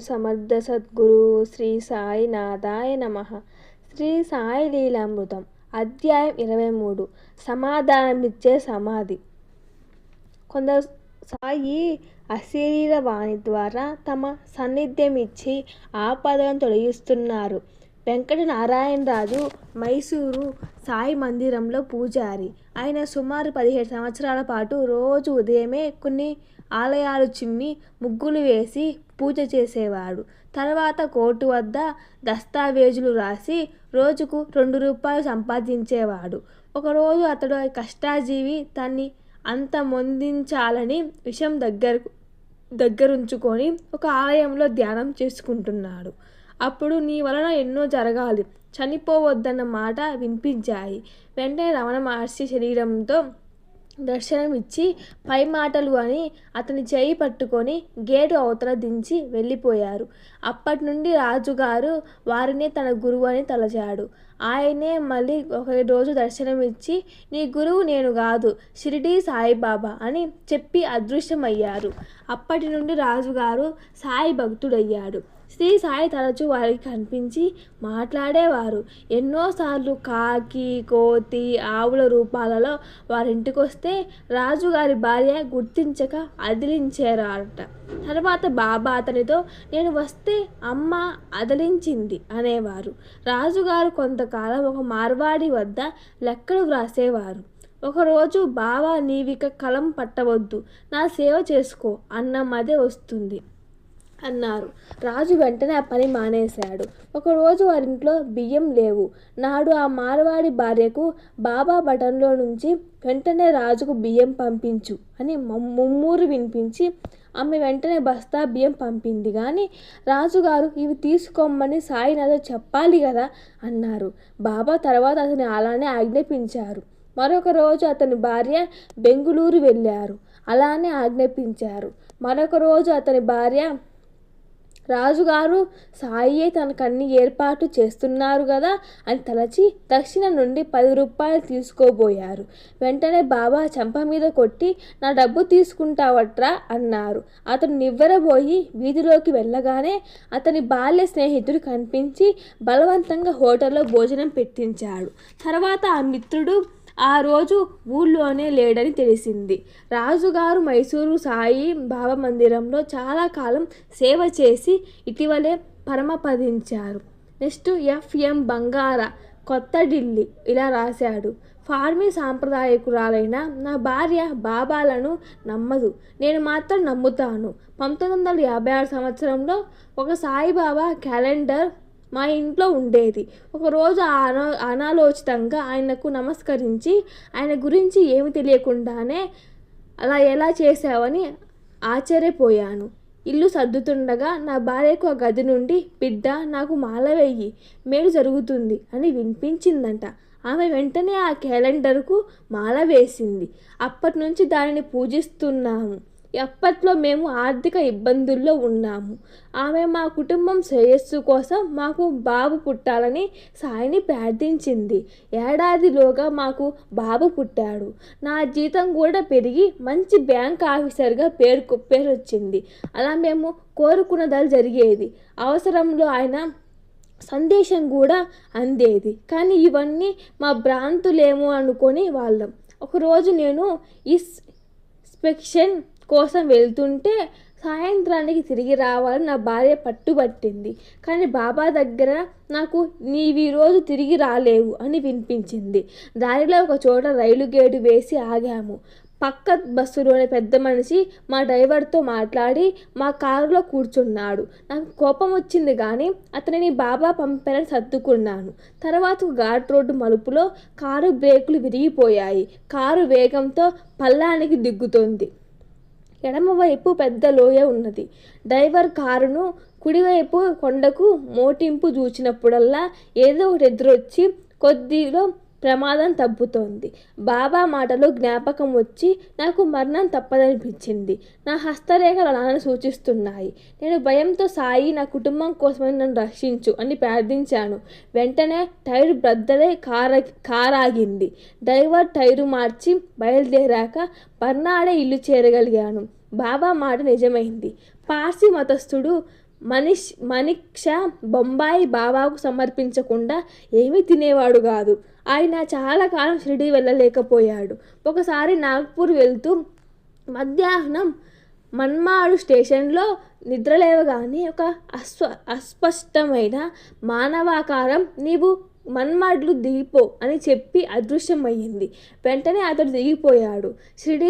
సమర్థ సద్గురు శ్రీ సాయినాథాయ నమః. శ్రీ సాయి లీలామృతం అధ్యాయం 23 సమాధానమిచ్చే సమాధి. కొందరు సాయి అశరీర వాణి ద్వారా తమ సాన్నిధ్యం ఇచ్చి ఆపదలను తొలగిస్తున్నారు. వెంకట నారాయణరాజు మైసూరు సాయి మందిరంలో పూజారి. ఆయన సుమారు 17 సంవత్సరాల పాటు రోజు ఉదయమే కొన్ని ఆలయాలు చిమ్మి ముగ్గులు వేసి పూజ చేసేవాడు. తర్వాత కోర్టు వద్ద దస్తావేజులు రాసి రోజుకు 2 రూపాయలు సంపాదించేవాడు. ఒకరోజు అతడు కష్టాజీవి తన్ని అంతమొందించాలని విషయం దగ్గరుంచుకొని ఒక ఆలయంలో ధ్యానం చేసుకుంటున్నాడు. అప్పుడు నీ వలన ఎన్నో జరగాలి, చనిపోవద్దన్న మాట వినిపించాయి. వెంటనే రమణ మహర్షి శరీరంతో దర్శనమిచ్చి పై మాటలు అని అతని చేయి పట్టుకొని గేటు అవతల దించి వెళ్ళిపోయారు. అప్పటి నుండి రాజుగారు వారినే తన గురువు అని తలచాడు. ఆయనే మళ్ళీ ఒక రోజు దర్శనమిచ్చి నీ గురువు నేను కాదు, షిరిడీ సాయిబాబా అని చెప్పి అదృశ్యమయ్యారు. అప్పటి నుండి రాజుగారు సాయి భక్తుడయ్యాడు. శ్రీ సాయి తరచూ వారికి కనిపించి మాట్లాడేవారు. ఎన్నోసార్లు కాకి, కోతి, ఆవుల రూపాలలో వారింటికొస్తే రాజుగారి భార్య గుర్తించక అదిలించేవారట. తర్వాత బాబా అతనితో నేను వస్తే అమ్మ అదిలించింది అనేవారు. రాజుగారు కొంతకాలం ఒక మార్వాడి వద్ద లెక్కలు వ్రాసేవారు. ఒకరోజు బాబా నీవిక కలం పట్టవద్దు, నా సేవ చేసుకో అన్న మదే వస్తుంది అన్నారు. రాజు వెంటనే ఆ పని మానేశాడు. ఒకరోజు వారింట్లో బియ్యం లేవు. నాడు ఆ మార్వాడి భార్యకు బాబా బటన్లో నుంచి వెంటనే రాజుకు బియ్యం పంపించు అని ముమ్మూరు వినిపించి ఆమె వెంటనే బస్తా బియ్యం పంపింది. కానీ రాజుగారు ఇవి తీసుకోమని సాయినాథ్ చెప్పాలి కదా అన్నారు. బాబా తర్వాత అతని అలానే ఆజ్ఞాపించారు. మరొక రోజు అతని భార్య బెంగుళూరు వెళ్ళారు. అలానే ఆజ్ఞాపించారు. మరొక రోజు అతని భార్య రాజుగారు సాయియే తనకన్ని ఏర్పాటు చేస్తున్నారు కదా అని తలచి దక్షిణ నుండి 10 రూపాయలు తీసుకోబోయారు. వెంటనే బాబా చెంప మీద కొట్టి నా డబ్బు తీసుకుంటావట్రా అన్నారు. అతను నివ్వెరబోయి వీధిలోకి వెళ్ళగానే అతని బాల్య స్నేహితుడు కనిపించి బలవంతంగా హోటల్లో భోజనం పెట్టించాడు. తర్వాత ఆ మిత్రుడు ఆ రోజు ఊళ్ళోనే లేడని తెలిసింది. రాజుగారు మైసూరు సాయి బాబా మందిరంలో చాలా కాలం సేవ చేసి ఇటీవలే పరమపదించారు. నెక్స్ట్ ఎఫ్ఎం బంగారా, కొత్త ఢిల్లీ ఇలా రాశాడు. ఫార్మీ సాంప్రదాయకురాలైన నా భార్య బాబాలను నమ్మదు, నేను మాత్రం నమ్ముతాను. 1956 సంవత్సరంలో ఒక సాయిబాబా క్యాలెండర్ మా ఇంట్లో ఉండేది. ఒకరోజు అనాలోచితంగా ఆయనకు నమస్కరించి ఆయన గురించి ఏమి తెలియకుండానే అలా ఎలా చేశావని ఆశ్చర్యపోయాను. ఇల్లు సర్దుతుండగా నా భార్యకు ఆ గది నుండి బిడ్డ నాకు మాల వేయి, మేలు జరుగుతుంది అని వినిపించిందంట. ఆమె వెంటనే ఆ క్యాలెండర్కు మాల వేసింది. అప్పటి నుంచి దానిని పూజిస్తున్నాము. అప్పట్లో మేము ఆర్థిక ఇబ్బందుల్లో ఉన్నాము. ఆమె మా కుటుంబం శ్రేయస్సు కోసం మాకు బాబు పుట్టాలని సాయిని ప్రార్థించింది. ఏడాదిలోగా మాకు బాబు పుట్టాడు. నా జీతం కూడా పెరిగి మంచి బ్యాంక్ ఆఫీసర్గా పేరు వచ్చింది. అలా మేము కోరుకున్నదాలు జరిగేది. అవసరంలో ఆయన సందేశం కూడా అందేది. కానీ ఇవన్నీ మా భ్రాంతులేమో అనుకొని వాళ్ళం. ఒకరోజు నేను ఇన్స్పెక్షన్ కోసం వెళ్తుంటే సాయంత్రానికి తిరిగి రావాలని నా భార్య పట్టుబట్టింది. కానీ బాబా దగ్గర నాకు నీవీరోజు తిరిగి రాలేవు అని వినిపించింది. దారిలో ఒక చోట రైలు గేటు వేసి ఆగాము. పక్క బస్సులోని పెద్ద మనిషి మా డ్రైవర్తో మాట్లాడి మా కారులో కూర్చున్నాడు. నాకు కోపం వచ్చింది కానీ అతనిని బాబా పంపారని సర్దుకున్నాను. తర్వాత ఘాట్ రోడ్డు మలుపులో కారు బ్రేకులు విరిగిపోయాయి. కారు వేగంతో పల్లానికి దిగుతోంది. ఎడమవైపు పెద్ద లోయ ఉన్నది. డ్రైవర్ కారును కుడివైపు కొండకు మోటింపు చూచినప్పుడల్లా ఏదో ఒకటి ఎదురొచ్చి కొద్దిలో ప్రమాదం తప్పుతోంది. బాబా మాటలు జ్ఞాపకం వచ్చి నాకు మరణం తప్పదనిపించింది. నా హస్తరేఖలు అలానే సూచిస్తున్నాయి. నేను భయంతో సాయి నా కుటుంబం కోసమని నన్ను రక్షించు అని ప్రార్థించాను. వెంటనే టైరు బ్రద్దలై కారాగింది. డ్రైవర్ టైరు మార్చి బయలుదేరాక బర్నాడే ఇల్లు చేరగలిగాను. బాబా మాట నిజమైంది. పార్సీ మతస్థుడు మనీష బొంబాయి బాబాకు సమర్పించకుండా ఏమీ తినేవాడు కాదు. ఆయన చాలా కాలం షిరిడీ వెళ్ళలేకపోయాడు. ఒకసారి నాగ్పూర్ వెళ్తూ మధ్యాహ్నం మన్మాడు స్టేషన్లో నిద్రలేవగానే ఒక అస్పష్టమైన మానవాకారం "నీవు మన్మాడ్లు దిగిపో" అని చెప్పి అదృశ్యమయ్యింది. వెంటనే అతడు దిగిపోయాడు. షిరిడీ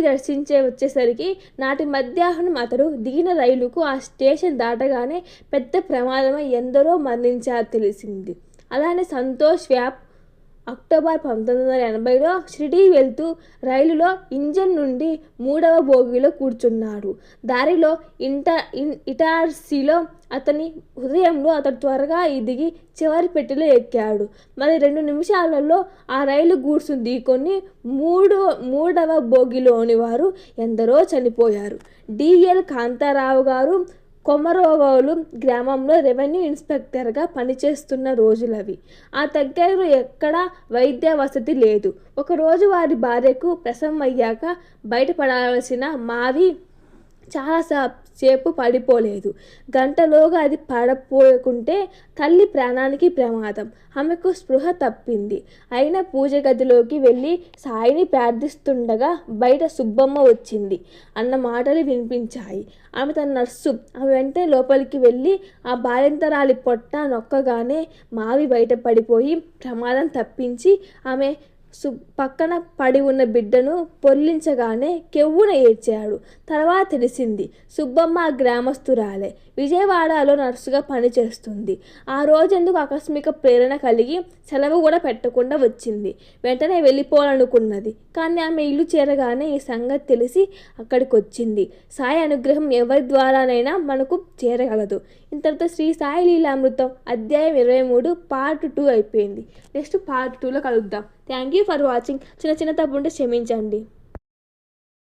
వచ్చేసరికి నాటి మధ్యాహ్నం అతడు దిగిన రైలుకు ఆ స్టేషన్ దాటగానే పెద్ద ప్రమాదమై ఎందరో మరణించారు తెలిసింది. అలానే సంతోష్ వ్యాప్ అక్టోబర్ 1980లో షిరిడీ వెళ్తూ రైలులో ఇంజన్ నుండి 3వ బోగీలో కూర్చున్నాడు. దారిలో ఇటార్సీలో అతని హృదయంలో అతడు త్వరగా దిగి చివరి పెట్టెలో ఎక్కాడు. మరి 2 నిమిషాలలో ఆ రైలు గూడ్సును ఢీకొని 3వ బోగీలోని వారు ఎందరో చనిపోయారు. డిఎల్ కాంతారావు గారు కొమరోవోలు గ్రామంలో రెవెన్యూ ఇన్స్పెక్టర్గా పనిచేస్తున్న రోజులవి. ఆ దగ్గరలో ఎక్కడా వైద్య వసతి లేదు. ఒకరోజు వారి భార్యకు ప్రసవం అయ్యాక బయటపడాల్సిన మావి చాలాసేపు పడిపోలేదు. గంటలోగా అది పడపోకుంటే తల్లి ప్రాణానికి ప్రమాదం. ఆమెకు స్పృహ తప్పింది. అయినా పూజ గదిలోకి వెళ్ళి సాయిని ప్రార్థిస్తుండగా బయట సుబ్బమ్మ వచ్చింది అన్న మాటలు వినిపించాయి. ఆమె తన నర్సు. ఆమె వెంటనే లోపలికి వెళ్ళి ఆ బాలింతరాలి పొట్ట నొక్కగానే మావి బయట పడిపోయి ప్రమాదం తప్పించి ఆమె పక్కన పడి ఉన్న బిడ్డను పొర్లించగానే కెవ్వున ఏడ్చాడు. తర్వాత తెలిసింది సుబ్బమ్మ ఆ గ్రామస్తురాలే. విజయవాడలో నర్సుగా పనిచేస్తుంది. ఆ రోజెందుకు ఆకస్మిక ప్రేరణ కలిగి సెలవు కూడా పెట్టకుండా వచ్చింది. వెంటనే వెళ్ళిపోవాలనుకున్నది. కానీ ఆమె ఇల్లు చేరగానే ఈ సంగతి తెలిసి అక్కడికి వచ్చింది. సాయి అనుగ్రహం ఎవరి ద్వారానైనా మనకు చేరగలదు. ఇంతటితో శ్రీ సాయి లీలామృతం అధ్యాయం 23 పార్ట్ 2 అయిపోయింది. నెక్స్ట్ పార్ట్ 2లో కలుద్దాం. Thank you for watching. చిన్న తప్పు ఉంటే క్షమించండి.